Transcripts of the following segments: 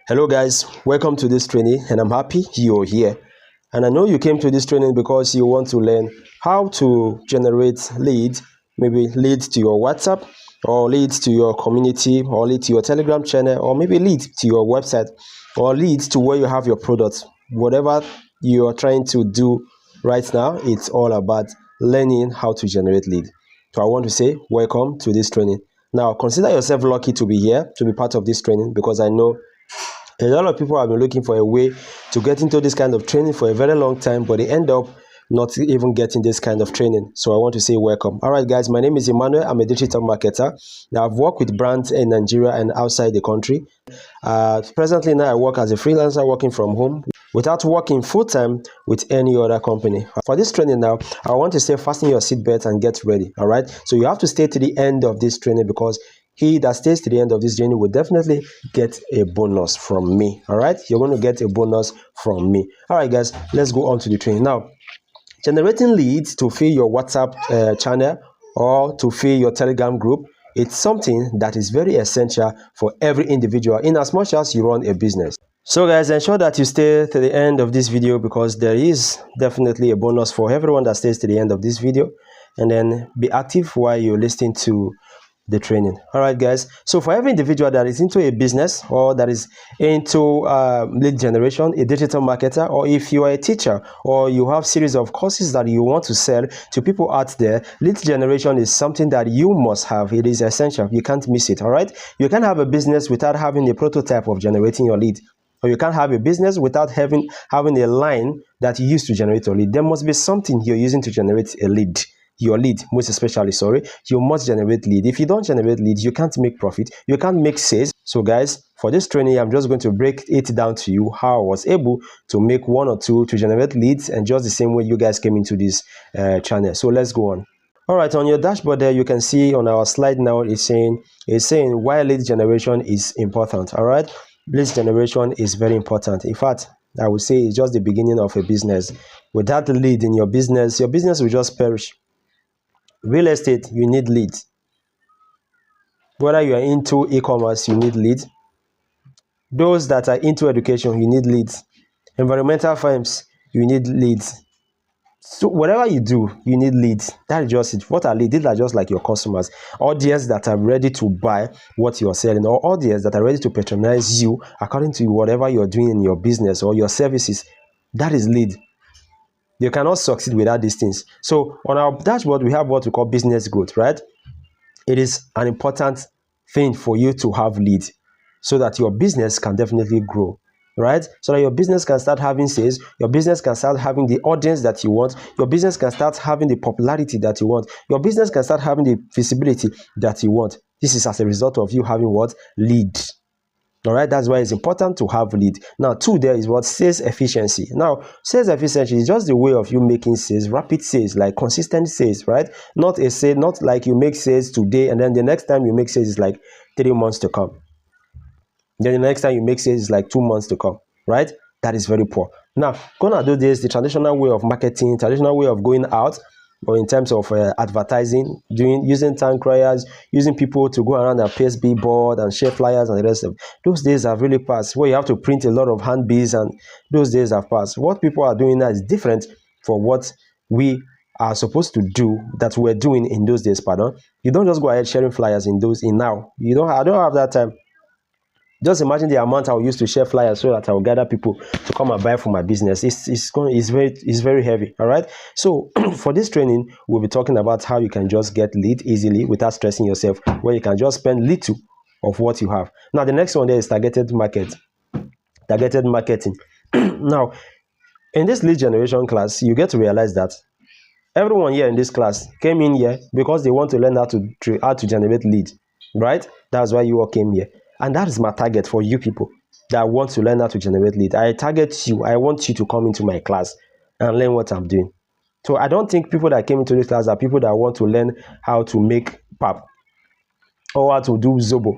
Hello guys, welcome to this training and I'm happy you're here. And I know you came to this training because you want to learn how to generate leads, maybe leads to your WhatsApp or leads to your community or leads to your Telegram channel or maybe leads to your website or leads to where you have your products. Whatever you are trying to do right now, it's all about learning how to generate lead. So I want to say welcome to this training. Now consider yourself lucky to be here, to be part of this training, because I know a lot of people have been looking for a way to get into this kind of training for a very long time, but they end up not even getting this kind of training. So I want to say welcome. All right, guys, my name is Emmanuel. I'm a digital marketer. Now, I've worked with brands in Nigeria and outside the country. Presently now, I work as a freelancer working from home without working full-time with any other company. For this training now, I want to say fasten your seatbelt and get ready. All right, so you have to stay to the end of this training, because he that stays to the end of this journey will definitely get a bonus from me. All right, you're going to get a bonus from me. All right, guys, let's go on to the training now. Generating leads to fill your WhatsApp channel or to fill your Telegram group, it's something that is very essential for every individual in as much as you run a business. So guys, ensure that you stay to the end of this video, because there is definitely a bonus for everyone that stays to the end of this video. And then be active while you're listening to the training. All right, guys, so for every individual that is into a business or that is into lead generation, a digital marketer, or if you are a teacher or you have series of courses that you want to sell to people out there, lead generation is something that you must have. It is essential. You can't miss it. All right, you can't have a business without having a prototype of generating your lead, or you can't have a business without having a line that you use to generate your lead. There must be something you're using to generate a lead. Your lead, most especially, you must generate lead. If you don't generate lead, you can't make profit, you can't make sales. So guys, for this training, I'm just going to break it down to you how I was able to make one or two to generate leads, and just the same way you guys came into this channel. So let's go on. All right, on your dashboard there, you can see on our slide now, it's saying why lead generation is important. All right, lead generation is very important. In fact, I would say it's just the beginning of a business. Without the lead in your business will just perish. Real estate, you need leads. Whether you are into e-commerce, you need leads. Those that are into education, you need leads. Environmental firms, you need leads. So whatever you do, you need leads. That is just it. What are leads? These are just like your customers, audience that are ready to buy what you are selling, or audience that are ready to patronize you according to whatever you're doing in your business or your services. That is lead. You cannot succeed without these things. So on our dashboard, we have what we call business growth, right? It is an important thing for you to have leads so that your business can definitely grow, right? So that your business can start having sales, your business can start having the audience that you want, your business can start having the popularity that you want, your business can start having the visibility that you want. This is as a result of you having what? Lead. All right, that's why it's important to have lead. Now, two, there is what? Sales efficiency. Now, sales efficiency is just the way of you making sales, rapid sales, like consistent sales, right? Not a sale, not like you make sales today and then the next time you make sales is like 3 months to come. Then the next time you make sales is like 2 months to come, right? That is very poor. Now, gonna do this the traditional way of marketing, traditional way of going out, or in terms of advertising, using town criers, using people to go around and paste billboard and share flyers and the rest of those days have really passed, where you have to print a lot of handbills, and those days have passed. What people are doing now is different from what we are supposed to do, that we're doing in those days. Pardon. You don't just go ahead sharing flyers in now. I don't have that time. Just imagine the amount I will use to share flyers so that I will gather people to come and buy for my business. It's very heavy. All right. So for this training, we'll be talking about how you can just get lead easily without stressing yourself, where you can just spend little of what you have. Now, the next one there is targeted marketing. Now, in this lead generation class, you get to realize that everyone here in this class came in here because they want to learn how to generate lead, right? That's why you all came here. And that is my target for you people that want to learn how to generate lead. I target you. I want you to come into my class and learn what I'm doing. So I don't think people that came into this class are people that want to learn how to make pap or how to do zobo.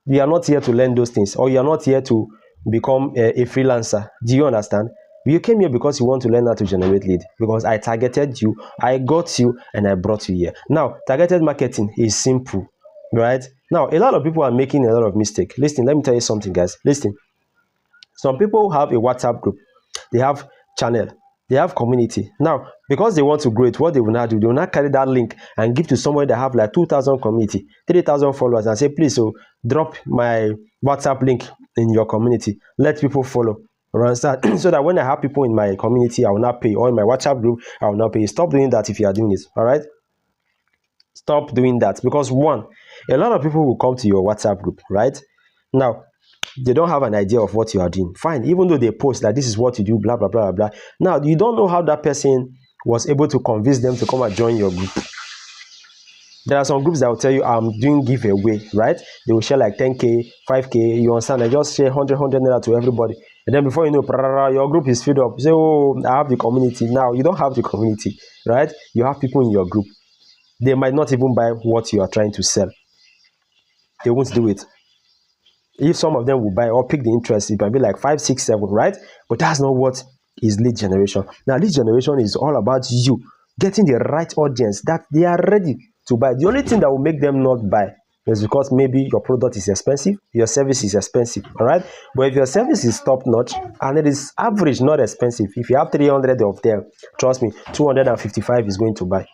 You are not here to learn those things, or you are not here to become a freelancer. Do you understand? You came here because you want to learn how to generate lead, because I targeted you, I got you, and I brought you here. Now, targeted marketing is simple. right? Now, a lot of people are making a lot of mistake. Listen, let me tell you something, guys. Listen, some people have a WhatsApp group, they have channel, they have community. Now, because they want to grow it, what they will not do, they will not carry that link and give to someone that have like 2,000 community, 3,000 followers, and say, please, so drop my WhatsApp link in your community. Let people follow. Understand? So that when I have people in my community, I will not pay, or in my WhatsApp group, I will not pay. Stop doing that if you are doing it. All right? Stop doing that, because one, a lot of people will come to your WhatsApp group, right? Now, they don't have an idea of what you are doing. Fine, even though they post that this is what you do, blah blah blah blah. Now, you don't know how that person was able to convince them to come and join your group. There are some groups that will tell you, I'm doing giveaway, right? They will share like 10k, 5k, you understand? They just share 100 naira to everybody. And then before you know, your group is filled up. You say, oh, I have the community. Now, you don't have the community, right? You have people in your group. They might not even buy what you are trying to sell. They won't do it. If some of them will buy or pick the interest, it might be like 5, 6, 7, right? But that's not what is lead generation. Now, lead generation is all about you getting the right audience that they are ready to buy. The only thing that will make them not buy is because maybe your product is expensive, your service is expensive, all right? But if your service is top notch and it is average, not expensive, if you have 300 of them, trust me, 255 is going to buy.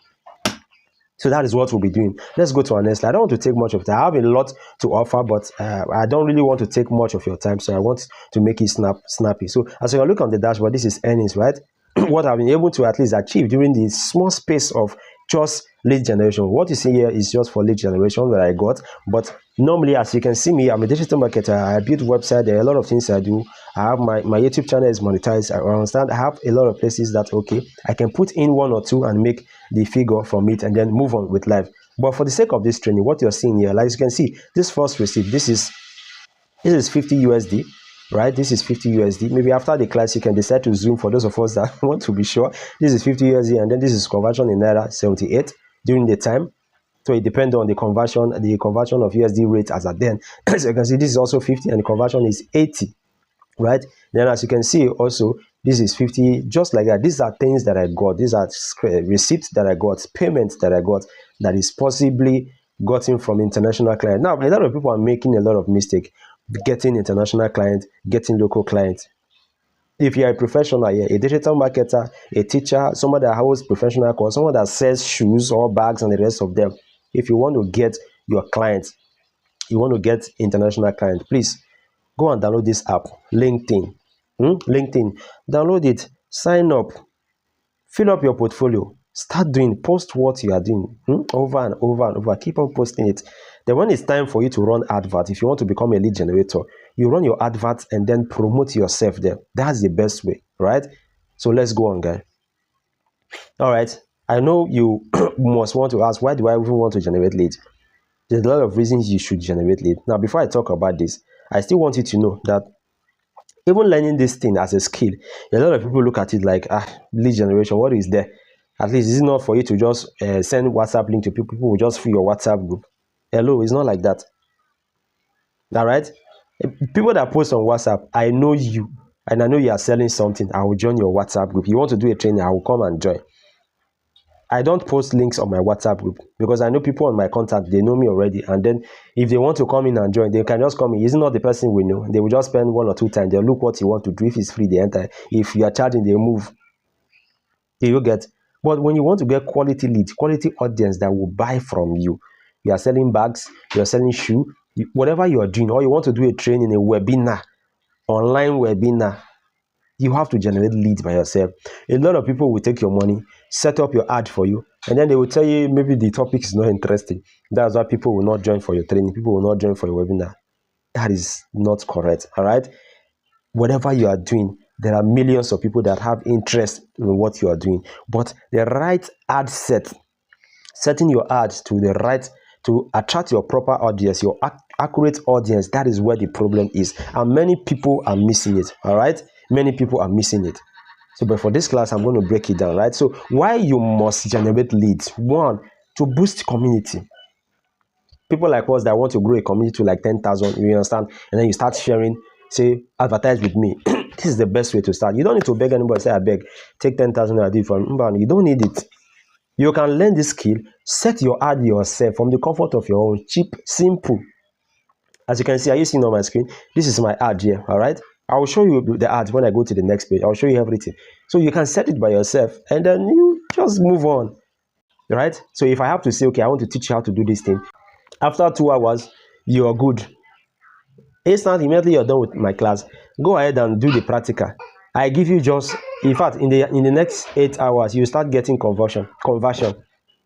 So that is what we'll be doing. Let's go to our next slide. I don't want to take much of time. I have a lot to offer, but I don't really want to take much of your time. So I want to make it snappy. So as you can look on the dashboard, this is earnings, right? What I've been able to at least achieve during the small space of just lead generation. What you see here is just for lead generation that I got. But normally, as you can see me, I'm a digital marketer. I build website. There are a lot of things I do. I have my YouTube channel is monetized. I understand. I have a lot of places that, okay, I can put in 1 or 2 and make the figure from it and then move on with life. But for the sake of this training, what you're seeing here, like you can see, this first receipt, this is 50 USD, right? This is 50 USD. Maybe after the class, you can decide to zoom for those of us that want to be sure. This is 50 USD, and then this is conversion in Naira 78 during the time. So it depends on the conversion of USD rate as at then. So you can see this is also 50 and the conversion is 80, right? Then as you can see also, this is 50, just like that. These are things that I got. These are receipts that I got, payments that I got that is possibly gotten from international clients. Now, a lot of people are making a lot of mistake getting international clients, getting local clients. If you're a professional, a digital marketer, a teacher, someone that holds professional course, someone that sells shoes or bags and the rest of them, if you want to get your clients, you want to get international clients, please go and download this app, LinkedIn. LinkedIn, download it, sign up, fill up your portfolio, start doing, post what you are doing over and over and over, keep on posting it. Then when it's time for you to run advert, if you want to become a lead generator, you run your advert and then promote yourself there. That's the best way, right? So let's go on, guys. All right, I know you must want to ask, why do I even want to generate leads? There's a lot of reasons you should generate lead. Now, before I talk about this, I still want you to know that even learning this thing as a skill, a lot of people look at it like, lead generation, what is there? At least it's not for you to just send WhatsApp link to people. People will just fill your WhatsApp group. Hello, it's not like that. All right? People that post on WhatsApp, I know you, and I know you are selling something. I will join your WhatsApp group. You want to do a training, I will come and join. I don't post links on my WhatsApp group because I know people on my contact, they know me already. And then if they want to come in and join, they can just come in. It's not the person we know. They will just spend 1 or 2 times. They'll look what you want to do. If it's free, they enter. If you are charging, they move. You get. But when you want to get quality lead, quality audience that will buy from you, you are selling bags, you are selling shoe, whatever you are doing, or you want to do a training, a webinar, online webinar, you have to generate leads by yourself. A lot of people will take your money, set up your ad for you, and then they will tell you maybe the topic is not interesting. That's why people will not join for your training. People will not join for your webinar. That is not correct. All right. Whatever you are doing, there are millions of people that have interest in what you are doing. But the right ad set, setting your ads to the right, to attract your proper audience, your accurate audience, that is where the problem is. And many people are missing it. All right. Many people are missing it. So, but for this class, I'm going to break it down, right? So, why you must generate leads? One, to boost community. People like us that want to grow a community to like 10,000, you understand? And then you start sharing, say, advertise with me. This is the best way to start. You don't need to beg anybody, say, I beg, take 10,000 and I do it for you. You don't need it. You can learn this skill, set your ad yourself from the comfort of your own, cheap, simple. As you can see, are you seeing on my screen? This is my ad here, all right? I will show you the ads when I go to the next page. I'll show you everything. So you can set it by yourself and then you just move on, right? So if I have to say, okay, I want to teach you how to do this thing, after 2 hours, you're good. Instantly, immediately you're done with my class, go ahead and do the practical. I give you just, in fact, in the next 8 hours, you start getting conversion.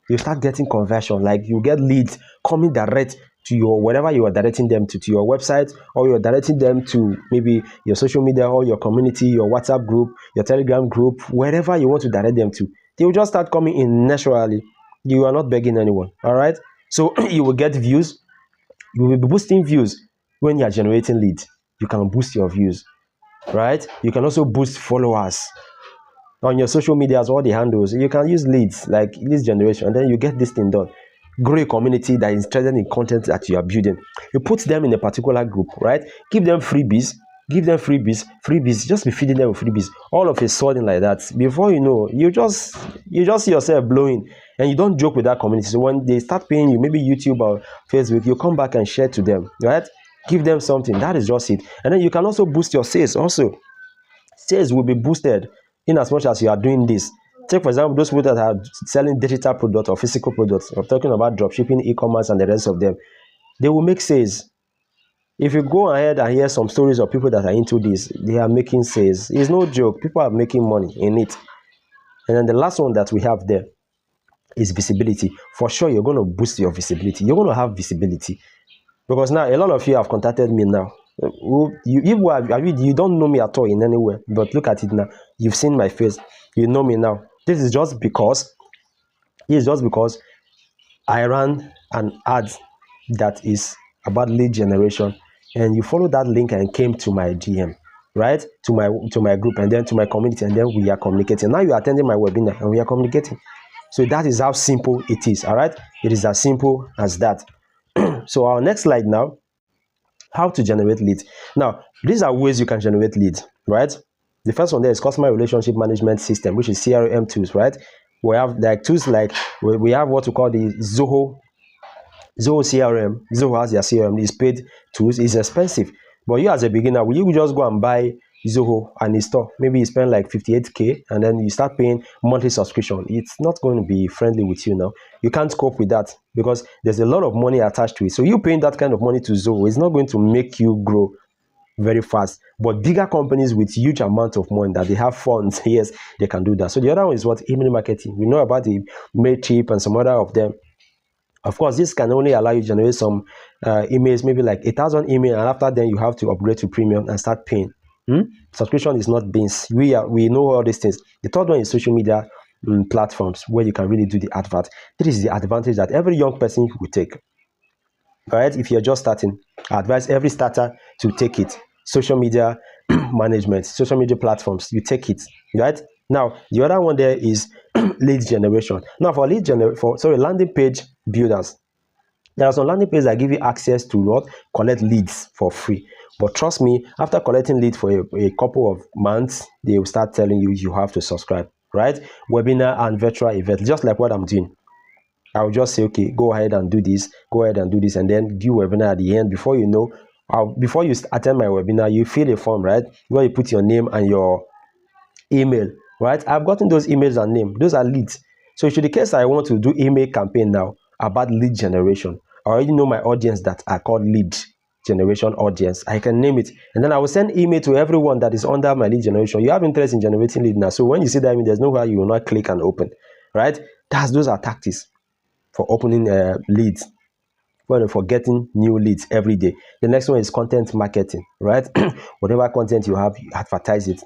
You start getting conversion, like you get leads coming direct to your whatever you are directing them to your website, or you're directing them to maybe your social media or your community, your WhatsApp group, your Telegram group, wherever you want to direct them to. They will just start coming in naturally. You are not begging anyone, all right? So you will get views. You will be boosting views when you are generating leads. You can boost your views, right? You can also boost followers on your social medias, all the handles. You can use leads like leads generation, and then you get this thing done. Grow a community that is interested in content that you are building. You put them in a particular group, right? Give them freebies. Give them freebies. Just be feeding them with freebies. All of a sudden, like that, before you know, you just see yourself blowing, and you don't joke with that community. So when they start paying you, maybe YouTube or Facebook, you come back and share to them, right? Give them something. That is just it. And then you can also boost your sales. Also, sales will be boosted in as much as you are doing this. Take, for example, those people that are selling digital products or physical products. I'm talking about dropshipping, e-commerce, and the rest of them. They will make sales. If you go ahead and hear some stories of people that are into this, they are making sales. It's no joke. People are making money in it. And then the last one that we have there is visibility. For sure, you're going to boost your visibility. You're going to have visibility. Because now, a lot of you have contacted me now. You don't know me at all in any way, but look at it now. You've seen my face. You know me now. This is just because I ran an ad that is about lead generation, and you follow that link and came to my DM, right? To my group, and then to my community, and then we are communicating. Now you are attending my webinar and we are communicating. So that is how simple it is. All right, it is as simple as that. So our next slide now, how to generate leads. Now, these are ways you can generate leads, right? The first one there is customer relationship management system, which is CRM tools, right? We have like tools like we have what we call the Zoho CRM. Zoho has their CRM. It's paid tools. It's expensive, but you as a beginner, will you just go and buy Zoho and install? Maybe you spend like 58K and then you start paying monthly subscription. It's not going to be friendly with you now. You can't cope with that because there's a lot of money attached to it. So you paying that kind of money to Zoho is not going to make you grow very fast. But bigger companies with huge amount of money that they have funds, yes, they can do that. So the other one is what? Email marketing. We know about the Mailchimp and some other of them. Of course, this can only allow you to generate some emails, maybe like 1,000 emails, and after then you have to upgrade to premium and start paying. Subscription is not beans. We know all these things. The third one is social media platforms where you can really do the advert. This is the advantage that every young person will take. All right, if you're just starting, I advise every starter to take it. Social media management, social media platforms, you take it. Right now, the other one there is lead generation. Now, for landing page builders, there are some landing pages that give you access to what? Collect leads for free. But trust me, after collecting leads for a couple of months, they will start telling you you have to subscribe, right? Webinar and virtual event, just like what I'm doing. I'll just say, okay, go ahead and do this, and then do webinar at the end. Before you know, before you attend my webinar, you fill a form, right? Where you put your name and your email, right? I've gotten those emails and name. Those are leads. So if in the case I want to do email campaign now about lead generation, I already know my audience that are called lead generation audience. I can name it, and then I will send email to everyone that is under my lead generation. You have interest in generating lead now, so when you see that email, there's nowhere you will not click and open, right? Those are tactics for opening leads, for getting new leads every day. The next one is content marketing, right? Whatever content you have, you advertise it,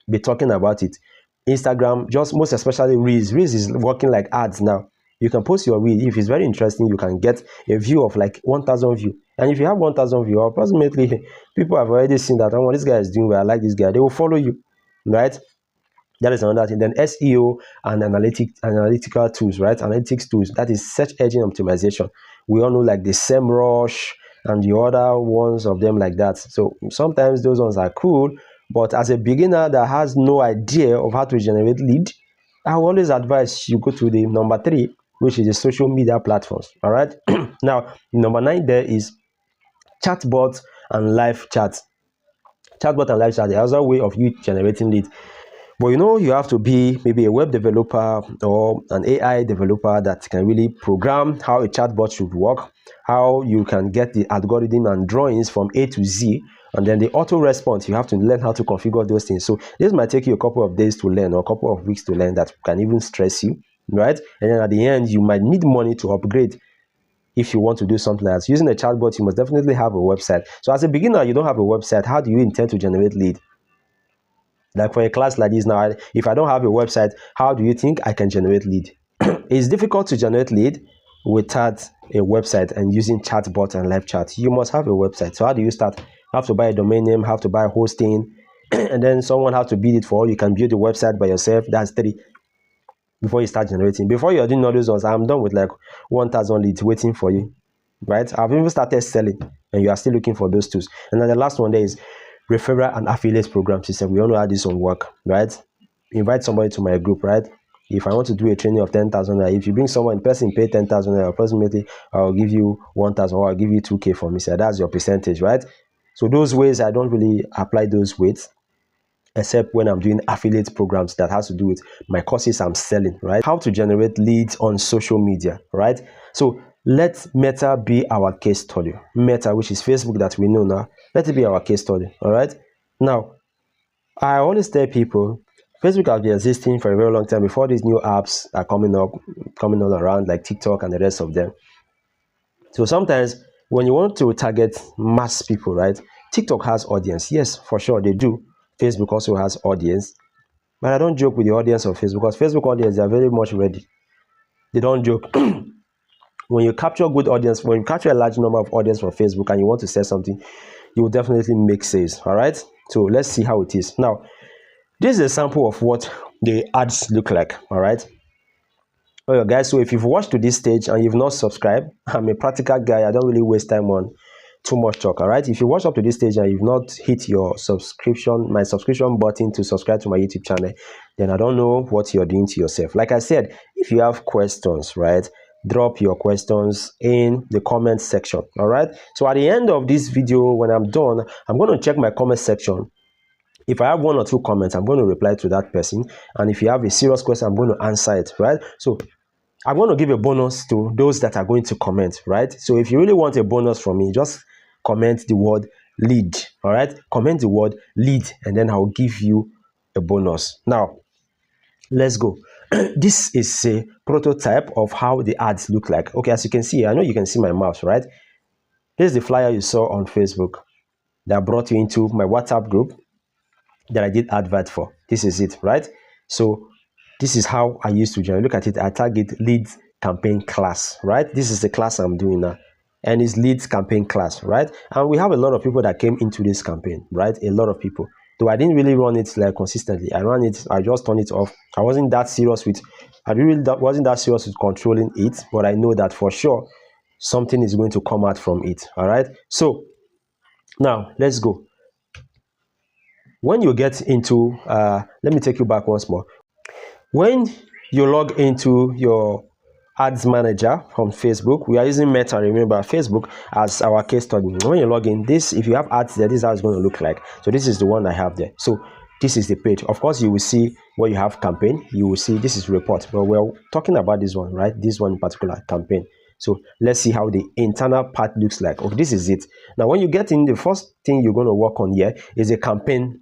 be talking about it. Instagram, just most especially Reels. Reels is working like ads now. You can post your reel. If it's very interesting, you can get a view of like 1,000 view. And if you have 1,000 view, approximately people have already seen that, oh, this guy is doing well, I like this guy. They will follow you, right? That is another thing. Then SEO and analytical tools, right? Analytics tools, that is search engine optimization. We all know like the SEMrush and the other ones of them like that. So sometimes those ones are cool, but as a beginner that has no idea of how to generate lead, I will always advise you go to the number 3, which is the social media platforms. All right. Now, number 9 there is chatbot and live chat. Chatbot and live chat is another way of you generating leads. But you have to be maybe a web developer or an AI developer that can really program how a chatbot should work, how you can get the algorithm and drawings from A to Z, and then the auto response. You have to learn how to configure those things. So this might take you a couple of days to learn or a couple of weeks to learn that can even stress you, right? And then at the end, you might need money to upgrade. If you want to do something else using a chatbot, you must definitely have a website. So as a beginner, you don't have a website. How do you intend to generate lead? Like for a class like this now, if I don't have a website, how do you think I can generate lead? It's difficult to generate lead without a website and using chatbot and live chat. You must have a website. So how do you start? You have to buy a domain name, have to buy hosting, and then someone has to build it for you. You can build a website by yourself. That's 3 before you start generating. Before you're doing all those ones, I'm done with like 1,000 leads waiting for you, right? I've even started selling and you are still looking for those tools. And then the last one there is referral and affiliate program system. We all know how this one work, right? Invite somebody to my group, right? If I want to do a training of 10,000, if you bring someone in person, pay 10,000, approximately, I'll give you 1,000 or I'll give you 2K for me. So that's your percentage, right? So those ways, I don't really apply those weights, except when I'm doing affiliate programs that has to do with my courses I'm selling, right? How to generate leads on social media, right? So let Meta be our case study. Meta, which is Facebook that we know now, let it be our case study, all right? Now, I always tell people, Facebook has been existing for a very long time before these new apps are coming all around, like TikTok and the rest of them. So sometimes when you want to target mass people, right? TikTok has audience. Yes, for sure they do. Facebook also has audience. But I don't joke with the audience of Facebook because Facebook audience, they are very much ready. They don't joke. When you capture good audience, when you capture a large number of audience from Facebook and you want to sell something, you will definitely make sales. All right. So let's see how it is. Now, this is a sample of what the ads look like. All right. Well, guys, so if you've watched to this stage and you've not subscribed, I'm a practical guy. I don't really waste time on too much talk. All right. If you watch up to this stage and you've not hit your my subscription button to subscribe to my YouTube channel, then I don't know what you're doing to yourself. Like I said, if you have questions, right, drop your questions in the comment section. All right. So at the end of this video, when I'm done, I'm going to check my comment section. If I have 1 or 2 comments, I'm going to reply to that person. And if you have a serious question, I'm going to answer it, right? So I'm going to give a bonus to those that are going to comment, right? So if you really want a bonus from me, just comment the word lead, all right? Comment the word lead, and then I'll give you a bonus. Now, let's go. This is a prototype of how the ads look like. Okay, as you can see, I know you can see my mouse, right? This is the flyer you saw on Facebook that brought you into my WhatsApp group that I did advert for. This is it, right? So this is how I used to generate. Look at it. I target leads campaign class, right? This is the class I'm doing now. And it's leads campaign class, right? And we have a lot of people that came into this campaign, right? A lot of people. Though I didn't really run it like consistently. I just turned it off. I wasn't that serious with controlling it, but I know that for sure something is going to come out from it. All right. So now let's go. When you get into, let me take you back once more. When you log into your ads manager from Facebook, we are using Meta, remember, Facebook as our case study. When you log in, if you have ads there, this is how it's going to look like. So this is the one I have there. So this is the page. Of course, you will see where you have campaign. You will see this is report, but we're talking about this one, right? This one in particular, campaign. So let's see how the internal part looks like. Okay, this is it. Now, when you get in, the first thing you're going to work on here is a campaign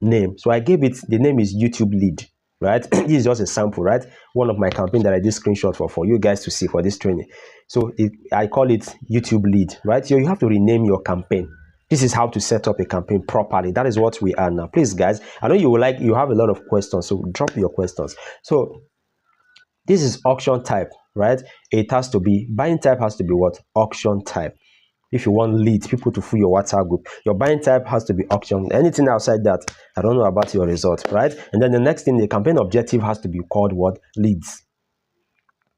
name. So I gave it, the name is YouTube lead, right? This is just a sample, right? One of my campaign that I did screenshot for you guys to see for this training. So I call it YouTube lead, right? So you have to rename your campaign. This is how to set up a campaign properly. That is what we are now. Please, guys, I know you have a lot of questions, so drop your questions. So this is auction type, right? It has to be, buying type has to be what? Auction type. If you want leads, people to fill your WhatsApp group, your buying type has to be auction. Anything outside that, I don't know about your result, right? And then the next thing, the campaign objective has to be called what? Leads.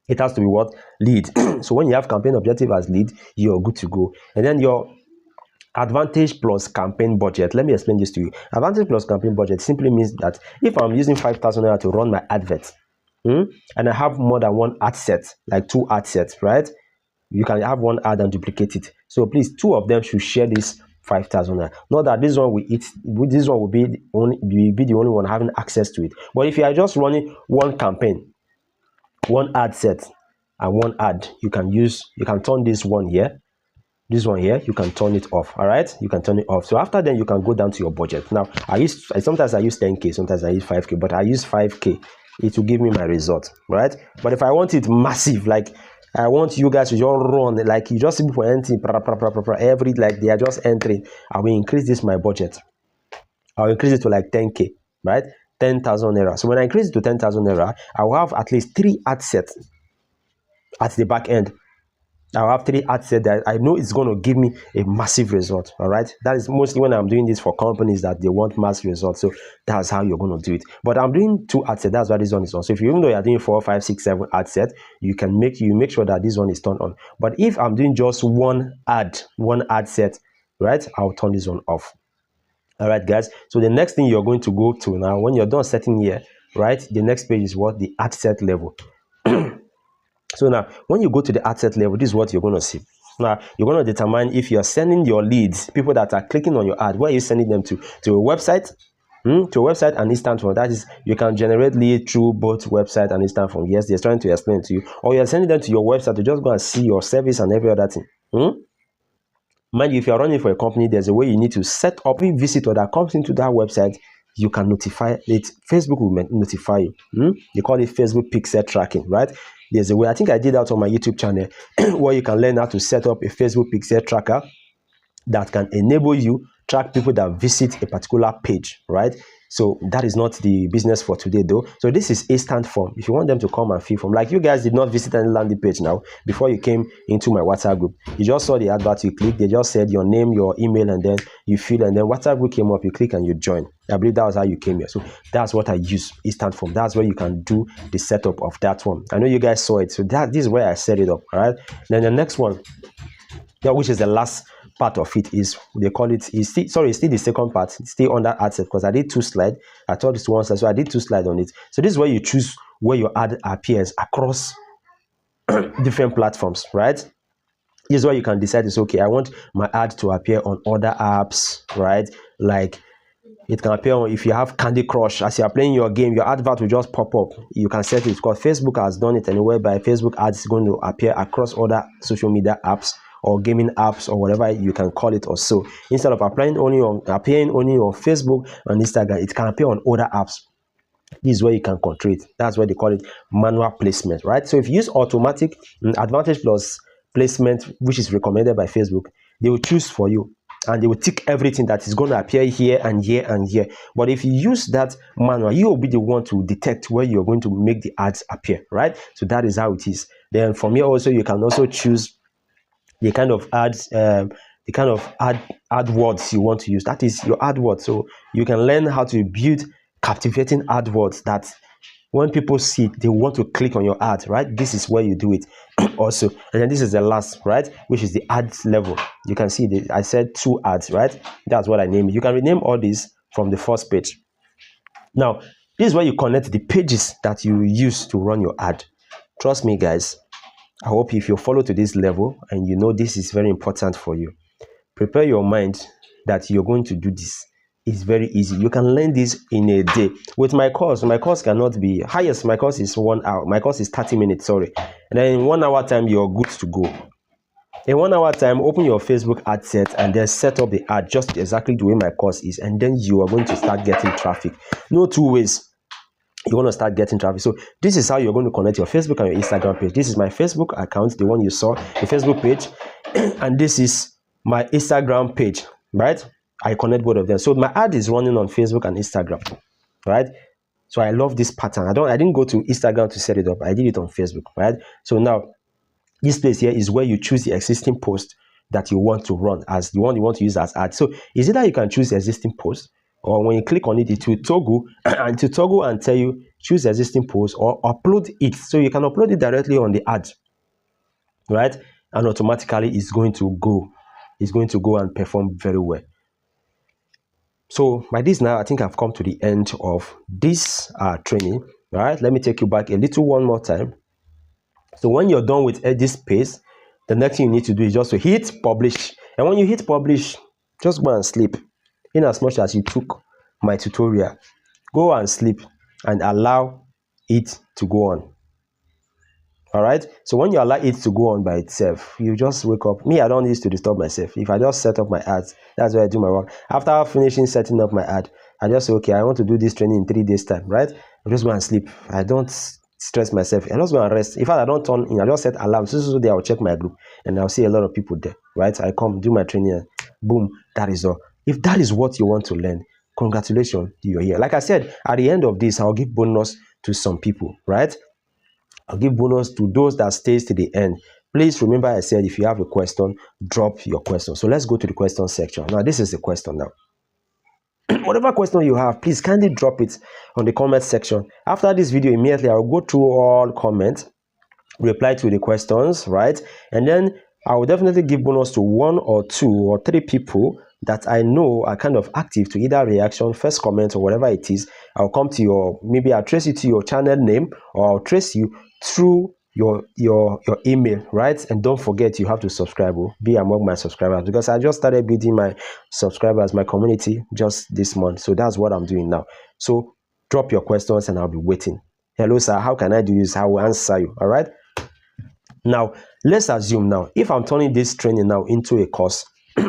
It has to be what? Lead. So when you have campaign objective as lead, you're good to go. And then your advantage plus campaign budget. Let me explain this to you. Advantage plus campaign budget simply means that if I'm using 5,000 naira to run my advert, and I have more than one ad set, like 2 ad sets, right? You can have one ad and duplicate it. So please, 2 of them should share this 5,000 naira. Not that this one will be the only one having access to it. But if you are just running one campaign, one ad set, and one ad, you can turn this one here. This one here, you can turn it off. All right, you can turn it off. So after then, you can go down to your budget. Now, sometimes I use 10K, sometimes I use 5K, but I use 5K. It will give me my result, right? But if I want it massive, like I want you guys to just run, like you just see people entering every, like they are just entering, I will increase this my budget. I'll increase it to like 10K, right? 10,000 naira. So when I increase it to 10,000 naira, I will have at least 3 ad sets at the back end. I'll have 3 ad sets that I know it's going to give me a massive result. All right, that is mostly when I'm doing this for companies that they want mass results. So that's how you're going to do it. But I'm doing 2 ad sets. That's why this one is on. So if even though you're doing 4, 5, 6, 7 ad sets, you make sure that this one is turned on. But if I'm doing just one ad set, right, I'll turn this one off. All right, guys. So the next thing you're going to go to now, when you're done setting here, right, the next page is what? The ad set level. So now, when you go to the ad set level, this is what you're going to see. Now, you're going to determine if you're sending your leads, people that are clicking on your ad, where are you sending them to? To a website? To a website and instant phone. That is, you can generate lead through both website and instant phone. Yes, they're trying to explain to you. Or you're sending them to your website to just go and see your service and every other thing. Mind you, if you're running for a company, there's a way you need to set up a visitor that comes into that website. You can notify it. Facebook will notify you. They call it Facebook pixel tracking, right? There's a way. I think I did that on my YouTube channel where you can learn how to set up a Facebook pixel tracker that can enable you track people that visit a particular page, right? So that is not the business for today though. So this is instant form. If you want them to come and fill form, like you guys did not visit any landing page now before you came into my WhatsApp group. You just saw the advert, you click, they just said your name, your email, and then you fill, and then WhatsApp group came up, you click and you join. I believe that was how you came here. So that's what I use, instant form. That's where you can do the setup of that one. I know you guys saw it. So this is where I set it up. All right. Then the next one, which is the last part of it, is they call it it's still the second part. It's still under ad set because I did 2 slides. I thought it's 1 slide, so I did 2 slides on it. So this is where you choose where your ad appears across different platforms, right? This is where you can decide, it's okay, I want my ad to appear on other apps, right? Like it can appear on, if you have Candy Crush, as you are playing your game, your advert will just pop up. You can set it because Facebook has done it anyway. By Facebook ads is going to appear across other social media apps or gaming apps or whatever you can call it. Or so instead of appearing only on Facebook and Instagram, it can appear on other apps. This is where you can control it. That's why they call it manual placement, right? So if you use automatic advantage plus placement, which is recommended by Facebook, they will choose for you and they will tick everything that is going to appear here and here and here. But if you use that manual, you will be the one to detect where you're going to make the ads appear, right? So that is how it is. Then from here also, you can also choose the kind of ads, ad words you want to use. That is your ad words. So you can learn how to build captivating ad words that when people see it, they want to click on your ad, right? This is where you do it also. And then this is the last, right, which is the ads level. You can see I said 2 ads, right? That's what I named it. You can rename all these from the first page. Now, this is where you connect the pages that you use to run your ad. Trust me, guys. I hope if you follow to this level and you know this is very important for you, prepare your mind that you're going to do this. It's very easy. You can learn this in a day. With my course cannot be highest. My course is 1 hour. My course is 30 minutes, sorry. And then in 1 hour time, you're good to go. In 1 hour time, open your Facebook ad set and then set up the ad just exactly the way my course is. And then you are going to start getting traffic. No 2 ways. You're going to start getting traffic. So this is how you're going to connect your Facebook and your Instagram page. This is my Facebook account, the one you saw, the Facebook page. And this is my Instagram page, right? I connect both of them. So my ad is running on Facebook and Instagram, right? So I love this pattern. I didn't go to Instagram to set it up. I did it on Facebook, right? So now this place here is where you choose the existing post that you want to run as the one you want to use as ad. So is it that you can choose the existing post, or when you click on it, it will toggle and tell you choose existing post or upload it. So you can upload it directly on the ad, right? And automatically it's going to go. is going to go and perform very well. So by this now, I think I've come to the end of this training. All right, let me take you back a little one more time. So when you're done with this space, the next thing you need to do is just to hit publish. And when you hit publish, just go and sleep. In as much as you took my tutorial, go and sleep and allow it to go on. All right, so when you allow it to go on by itself, you just wake up. Me, I don't need to disturb myself. If I just set up my ads, that's where I do my work. After finishing setting up my ad, I just say, okay, I want to do this training in 3 days time, right? I just go and sleep. I don't stress myself. I just go and rest. In fact, I don't turn in. I just set alarms. So there, I'll check my group and I'll see a lot of people there, right? I come do my training and boom, that is all. If that is what you want to learn, congratulations, you're here. Like I said, at the end of this, I'll give bonus to some people, right? I'll give bonus to those that stays to the end. Please remember I said if you have a question, drop your question. So let's go to the question section. Now, this is the question now. Whatever question you have, please kindly drop it on the comment section. After this video, immediately I'll go through all comments, reply to the questions, right? And then I will definitely give bonus to 1 or 2 or 3 people that I know are kind of active to either reaction, first comment, or whatever it is. I'll come to your, maybe I'll trace you to your channel name, or I'll trace you through your email, right? And don't forget, you have to subscribe, be among my subscribers, because I just started building my subscribers, my community, just this month. So that's what I'm doing now. So drop your questions and I'll be waiting. Hello sir, how can I do this? I will answer you. All right, now let's assume now, if I'm turning this training now into a course,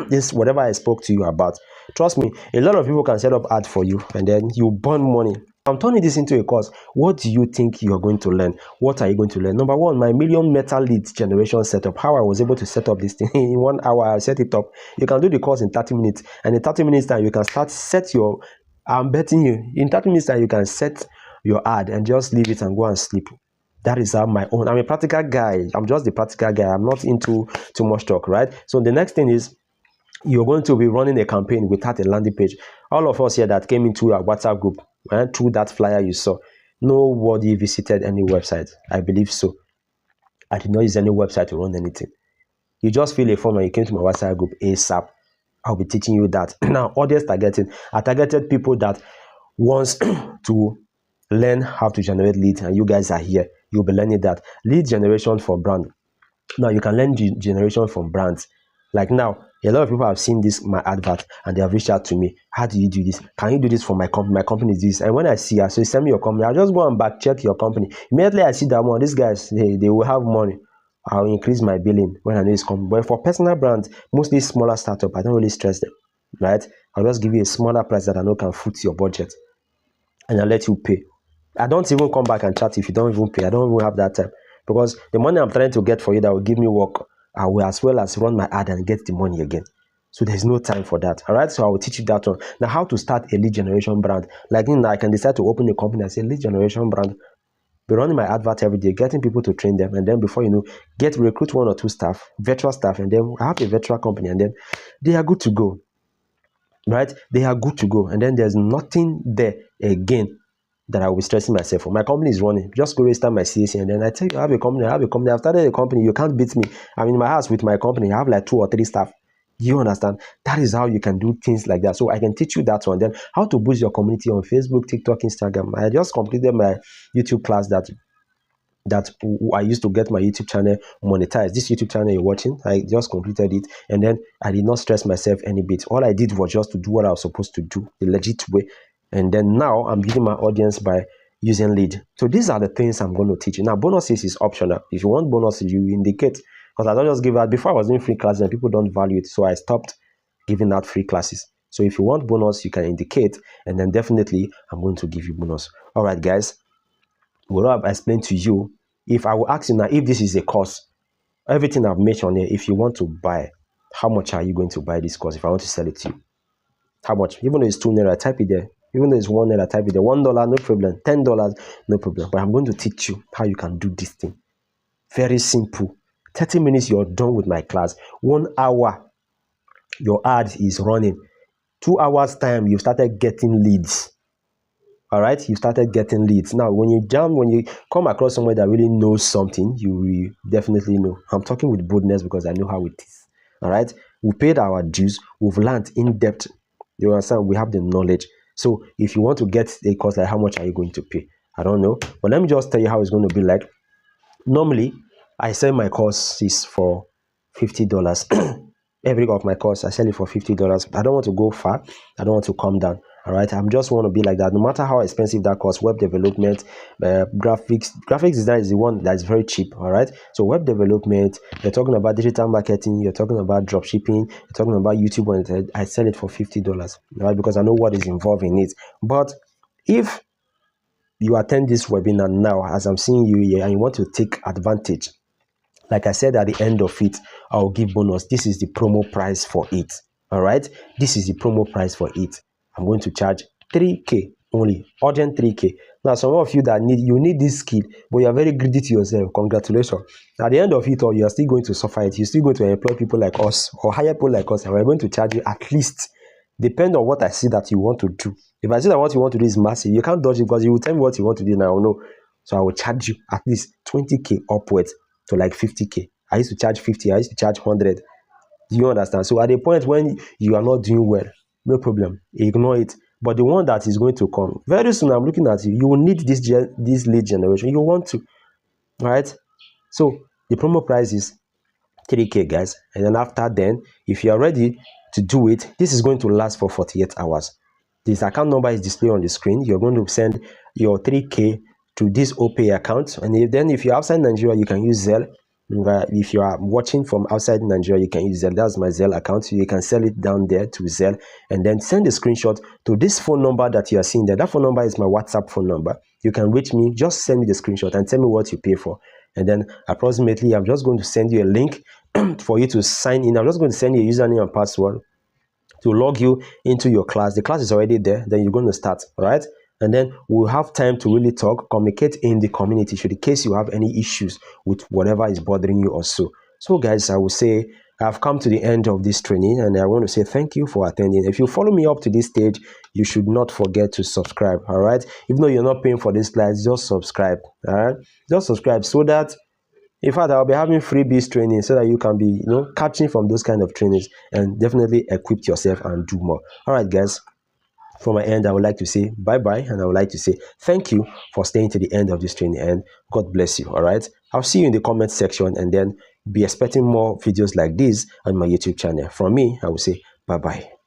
this whatever I spoke to you about, trust me, a lot of people can set up ads for you and then you burn money. I'm turning this into a course. What do you think you're going to learn? What are you going to learn? Number one, my million metal leads generation setup. How I was able to set up this thing in 1 hour. I set it up. You can do the course in 30 minutes, and in 30 minutes time you can set your, I'm betting you, in 30 minutes time you can set your ad and just leave it and go and sleep. That is how my own. I'm a practical guy. I'm just the practical guy. I'm not into too much talk, right? So the next thing is, you're going to be running a campaign without a landing page. All of us here that came into our WhatsApp group, and through that flyer you saw, nobody visited any website. I believe so. I did not use any website to run anything. You just fill a form and you came to my WhatsApp group ASAP. I'll be teaching you that. Now, audience targeting. I targeted people that wants to learn how to generate leads, and you guys are here. You'll be learning that. Lead generation for brand. Now, you can learn generation from brands. Like now, a lot of people have seen this, my advert, and they have reached out to me. How do you do this? Can you do this for my company? My company is this. And when I see, so send me your company. I'll just go and back check your company. Immediately I see that one, these guys, they will have money. I'll increase my billing when I know it's coming. But for personal brands, mostly smaller startup, I don't really stress them, right? I'll just give you a smaller price that I know can foot your budget, and I'll let you pay. I don't even come back and chat if you don't even pay. I don't even have that time, because the money I'm trying to get for you that will give me work, I will as well as run my ad and get the money again. So there's no time for that. All right, so I will teach you that one. Now, how to start a lead generation brand. Like I can decide to open a company and say lead generation brand, be running my advert every day, getting people to train them, and then before you know, recruit 1 or 2 staff, virtual staff, and then I have a virtual company, and then they are good to go. Right, they are good to go, and then there's nothing there again that I will be stressing myself for. My company is running. Just go register my CAC, and then I tell you, I have a company. I've started a company. You can't beat me. I'm in my house with my company. I have like 2 or 3 staff. You understand? That is how you can do things like that. So I can teach you that one. Then how to boost your community on Facebook, TikTok, Instagram. I just completed my YouTube class that I used to get my YouTube channel monetized. This YouTube channel you're watching, I just completed it, and then I did not stress myself any bit. All I did was just to do what I was supposed to do the legit way, and then now I'm building my audience by using lead. So these are the things I'm going to teach you. Now, bonuses is optional. If you want bonuses, you indicate, because I don't just give out. Before I was doing free classes and people don't value it, so I stopped giving out free classes. So if you want bonus, you can indicate, and then definitely I'm going to give you bonus. All right, guys. What I've explained to you, if I will ask you now, if this is a course, everything I've mentioned here, if you want to buy, how much are you going to buy this course? If I want to sell it to you, how much? Even though it's 2 naira, type it there. Even though it's 1 naira, type it there. $1, no problem. $10, no problem. But I'm going to teach you how you can do this thing. Very simple. 30 minutes, you're done with my class. 1 hour, your ad is running. 2 hours time, you started getting leads. All right, you started getting leads. Now, when you come across someone that really knows something, you will definitely know. I'm talking with boldness because I know how it is. All right, we paid our dues, we've learned in depth. You understand? We have the knowledge. So if you want to get a course, like how much are you going to pay? I don't know. But let me just tell you how it's going to be like. Normally, I sell my course is for $50. Every of my course, I sell it for $50. I don't want to go far. I don't want to come down. All right. I just want to be like that. No matter how expensive that course, web development, graphics design is the one that's very cheap. All right. So web development, you're talking about digital marketing, you're talking about drop shipping, you're talking about YouTube, and I sell it for $50. All right, because I know what is involved in it. But if you attend this webinar now, as I'm seeing you here, and you want to take advantage, like I said at the end of it, I'll give bonus. This is the promo price for it. All right. This is the promo price for it. I'm going to charge 3K only, urgent 3K. Now, some of you that need this skill, but you're very greedy to yourself. Congratulations. At the end of it all, you're still going to suffer it. You're still going to employ people like us or hire people like us, and we're going to charge you at least, depend on what I see that you want to do. If I see that what you want to do is massive, you can't dodge it because you will tell me what you want to do now. No. So I will charge you at least 20K upwards to like 50K. I used to charge 50, I used to charge 100. Do you understand? So at the point when you are not doing well, no problem, ignore it. But the one that is going to come very soon, I'm looking at you. You will need this lead generation. You want to, right? So the promo price is 3K, guys. And then after then, if you are ready to do it, this is going to last for 48 hours. This account number is displayed on the screen. You're going to send your 3K to this OPay account. And if you're outside Nigeria, you can use Zelle. If you are watching from outside Nigeria, you can use Zelle. That's my Zelle account. So you can sell it down there to Zelle and then send a screenshot to this phone number that you are seeing there. That phone number is my WhatsApp phone number. You can reach me. Just send me the screenshot and tell me what you pay for. And then approximately, I'm just going to send you a link for you to sign in. I'm just going to send you a username and password to log you into your class. The class is already there. Then you're going to start, all right? And then we'll have time to really talk, communicate in the community should in case you have any issues with whatever is bothering you or so. So guys, I will say I've come to the end of this training and I want to say thank you for attending. If you follow me up to this stage, you should not forget to subscribe, all right? Even though you're not paying for this slides, just subscribe, all right? Just subscribe so that, in fact, I'll be having freebies training so that you can be, catching from those kind of trainings and definitely equip yourself and do more. All right, guys. From my end, I would like to say bye-bye, and I would like to say thank you for staying to the end of this training, and God bless you, all right? I'll see you in the comment section, and then be expecting more videos like this on my YouTube channel. From me, I will say bye-bye.